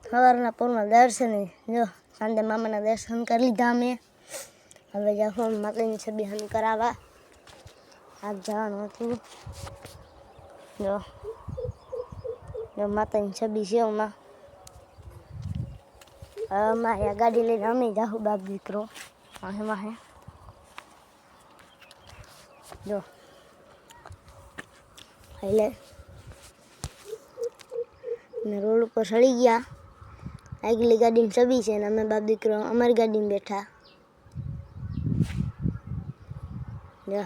સવારના પૂરમાં દર્શન જો સાંજે મામાના દર્શન કરી લીધા અમે. હવે જાઉં માતાજીની છબી હન કરાવવા. આજ જવાનું હતું. જો માતાજીની છબી છે એમાં. અમારે ગાડી લઈને અમે જાઉં બાપ દીકરો વાહે જો એટલે ને રોડ ઉપર સડી ગયા. આગલી ગાડીની છબી છે ને અમે બાપ દીકરો અમારી ગાડીમાં બેઠા. જો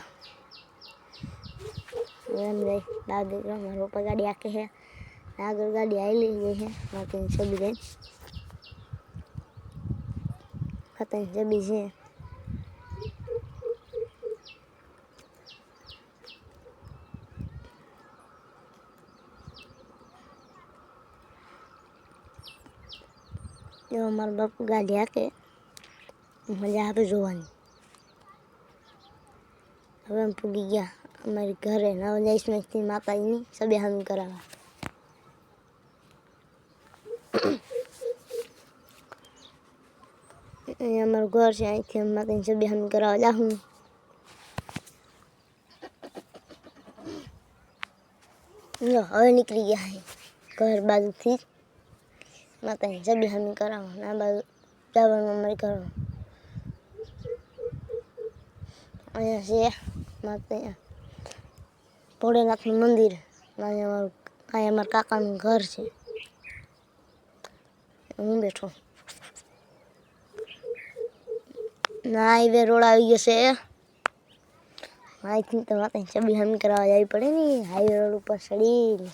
એમ જાય બાપ દીકરો મારા પપ્પા ગાડી આખે છે. આગળ ગાડી હાલી ગઈ છે માતાજીની છબી લઈને. માતાજીની છબી છે. જો અમારા બાપુ ગાડી હાકે મજા આવે જોવાની. હવે અમે પૂગી ગયા અમારી ઘરે. હવે જઈશું માતાજીની છબી હન કરાવવા. અહીંયા અમારું ઘર છે. અહીંથી અમે માતાજીની છબી હન કરાવવા જાઉં. જો હવે નીકળી ગયા ઘર બાજુથી માતાજીની છબી હન કરાવવા. આ બાજુ જવાનું અમારે ઘર. અહીંયા છે માતા ભોળેનાથનું મંદિર. અહીંયા અમારા કાકાનું ઘર છે. હું બેઠો ના હાઈવે રોડ આવી ગયો છે. અહીંથી તો માતાજીની છબી હન કરાવવા જવી પડે ને હાઈવે રોડ ઉપર ચડીને.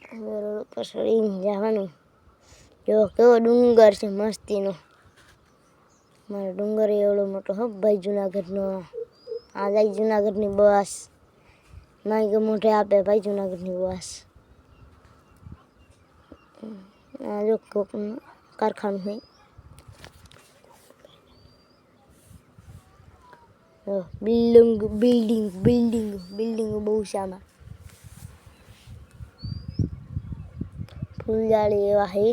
હાઈવે રોડ ઉપર ચડીને જવાનું. જો કેવો ડુંગર છે મસ્તીનો. મારો ડુંગર એવડો મોટો હો ભાઈ જુનાગઢનો. આ જાય જુનાગઢની બસ. મારી મોઢે આપે ભાઈ જુનાગઢની બસ. આ જો કારખાનું છે. બિલ્ડિંગ બહુ છે આમાં. ફૂલઝાડી એવા છે.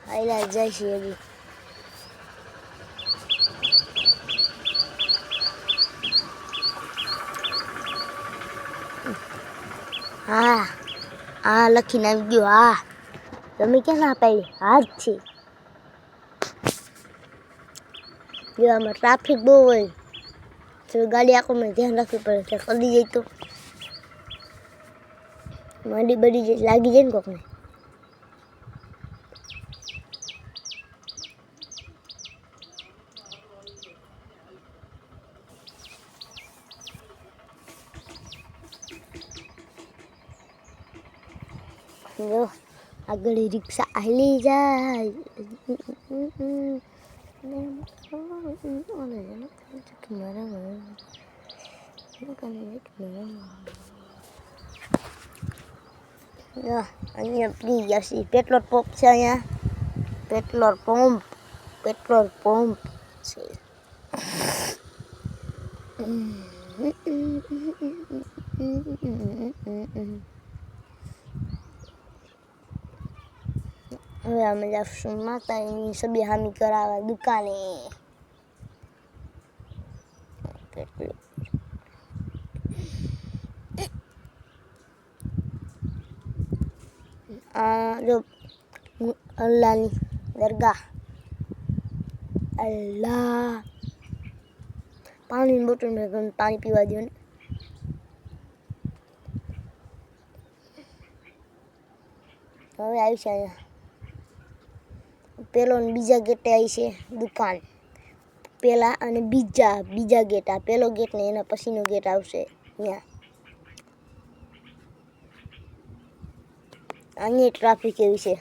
હાઈલા જાય છે હજી. હા લખીને આવી ગયો. હા તમે ક્યાં ના પાડી? હા જ છે. જો આમાં ટ્રાફિક બહુ હોય તો ગાડી આંખોમાં ધ્યાન રાખવી પડે છે. કદી જાય તો માડી બડી લાગી જાય ને કોકને. જો આગળ રિક્ષા હાલી જાય. અહીંયા પી ગયા છે. પેટ્રોલ પંપ છે. અહીંયા પેટ્રોલ પંપ છે. હવે અમે જાશું માતાજીની છબી હામી કરાવવા દુકાને. જો અલ્લાહની દરગાહ. અલ્લાહ પાણીની બોટલ મેં પાણી પીવા દો ને. હવે આવી છે અહીંયા પેલો ને બીજા ગેટે આવી છે દુકાન. પેલા અને બીજા ગેટ. આ પેલો ગેટ ને એના પછીનો ગેટ આવશે. અહીંયા ટ્રાફિક એવી છે.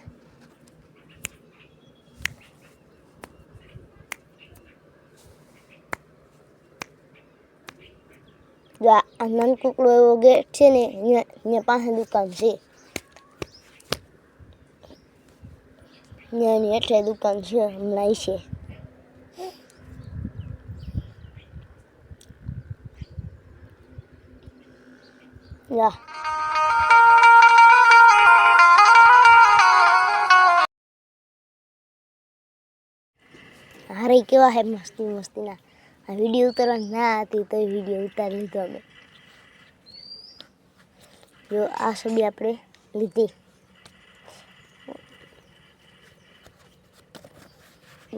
આ નાનકડો એવો ગેટ છે ને અહીંયા અહીંયા પાસે દુકાન છે, અહીંયા એની હેઠે દુકાન છે, હમણાં આવી છે. યા હારે કેવા હે મસ્તી મસ્તીના. આ વિડીયો ઉતારવાની ના હતી તો વિડીયો ઉતારી લીધો અમે. જો આ છબી આપણે લીધી.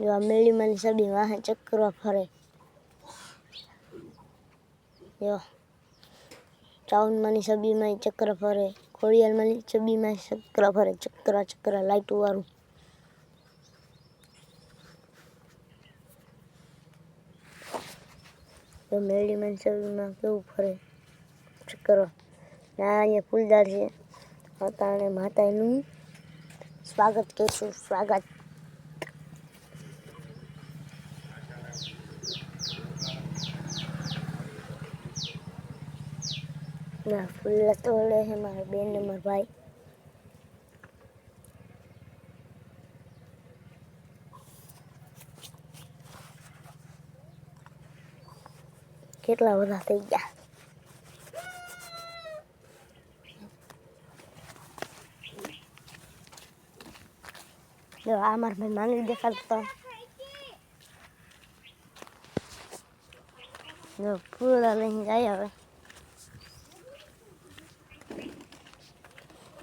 જો આ મેળીમાંની છબી વાહે ચક્કરો ફરે. જો ચાઉનમાંની છબીમાં ચક્ર ફરે, ખોડિયાલમાંની છબીમાં ચક્ર ફરે, ચક્ર લાઈટો વાળું. તો મેળીમાંની છબીમાં કેવું ફરે ચક્ર. ના અહીંયા ફૂલદાર છે. અતાણે માતાનું સ્વાગત કરીશું. સ્વાગત. ના ફૂલ તોડે છે મારા બેન ને મારા ભાઈ. કેટલા બધા થઈ ગયા. જો આ મારા ભાઈ માંગી દેખાડતો. જો ફૂલ લઈને જાય હવે.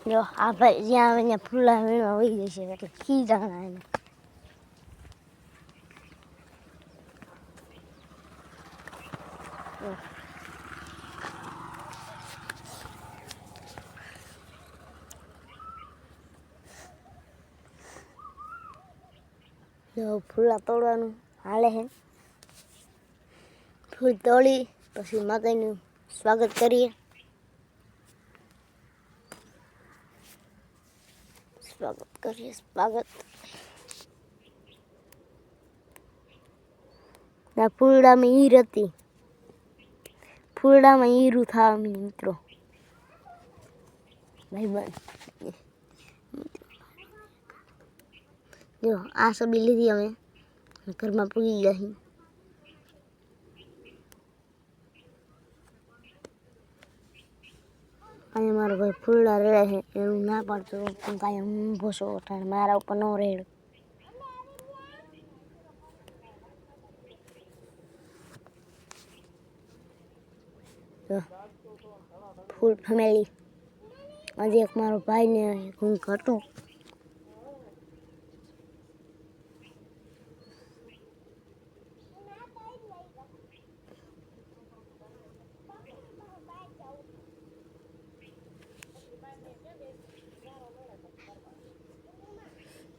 જો આ ભાઈ જ્યાં આવે ત્યાં ફૂલા વીણવા વહી જશે એટલે ખી જાણા એને. જો ફૂલા તોડવાનું હાલે છે. ફૂલ તોડી પછી માતાનું સ્વાગત કરીએ. સ્વાગત. ના ફૂલડામાં ઈર હતી. ફૂલડામાં ઈરું થવા મિત્રો ભાઈબંધ. જો આ છબી લીધી અમે ઘરમાં પૂરી ગયા. અહીંયા મારો ભાઈ ફૂલડા રહે છે એવું ના પાડતો પણ કાંઈ હું ભોસો થાય મારા ઉપર ન રેડ. Full family. આજે એક મારો ભાઈ ને હું હતું.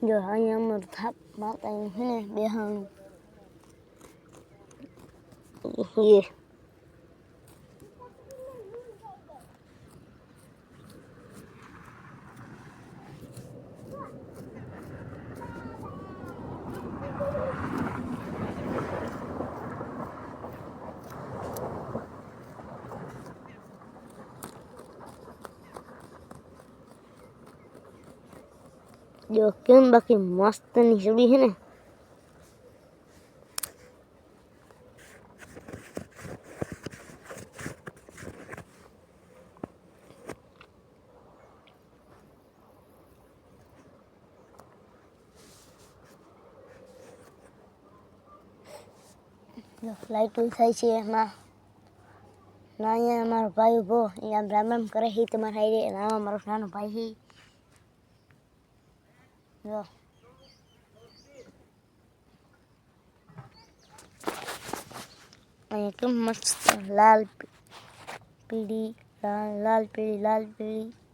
જો અહીંયા અમારું થાપ માતાનું છે ને બેહાણું. જો કેમ બાકી મસ્તની છબી છે ને. લાઈટો થાય છે એમાં. ના અહીંયા અમારો ભાઈ ઉભો અહીંયા રામ કરે છે તમારા હાઈરે. ના મારો નાનો ભાઈ છે. જો અહીંયા કેમ મસ્ત લાલ પીળી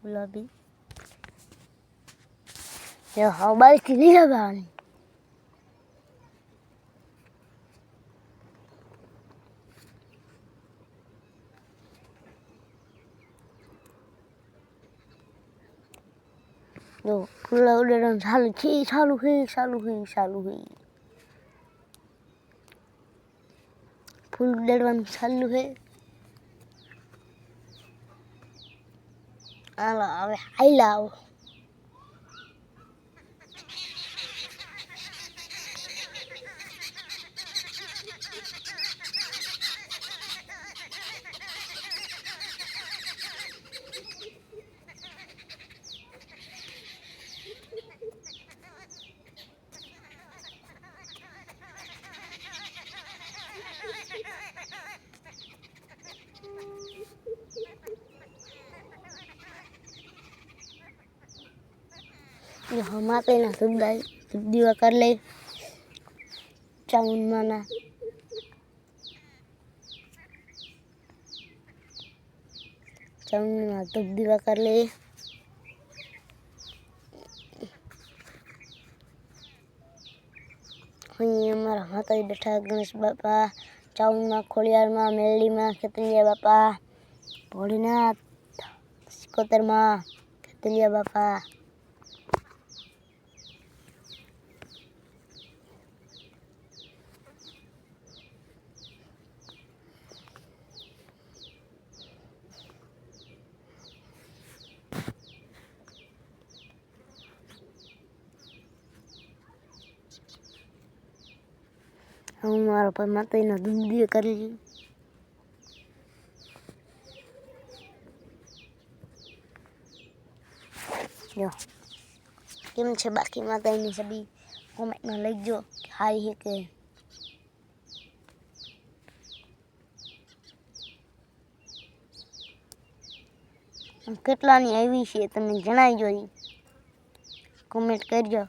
ગુલાબી. જો હવાથી લીલા બાવાની. જો ફૂલા ઉડાડવાનું ચાલુ છે. ફૂલ ઉડાડવાનું ચાલુ છે. હાલો હવે હાઈલા આવો. हमारे ना सुबह कर ले चाउन माना चाउन में सुबह कर ले हमारा माता बैठा गणेश बापा चाउन में खोलियार में मेलडी में खेतलिया बापा भोलेनाथ सिकोतर में खेतलिया बापा હું મારા પર માતાજીના દૂધ કરી જો કેમ છે બાકી માતાજીની છબી કોમેન્ટમાં લખજો કે હારી છે કે કેટલાની આવી છે તમે જણાવજો, કોમેન્ટ કરજો.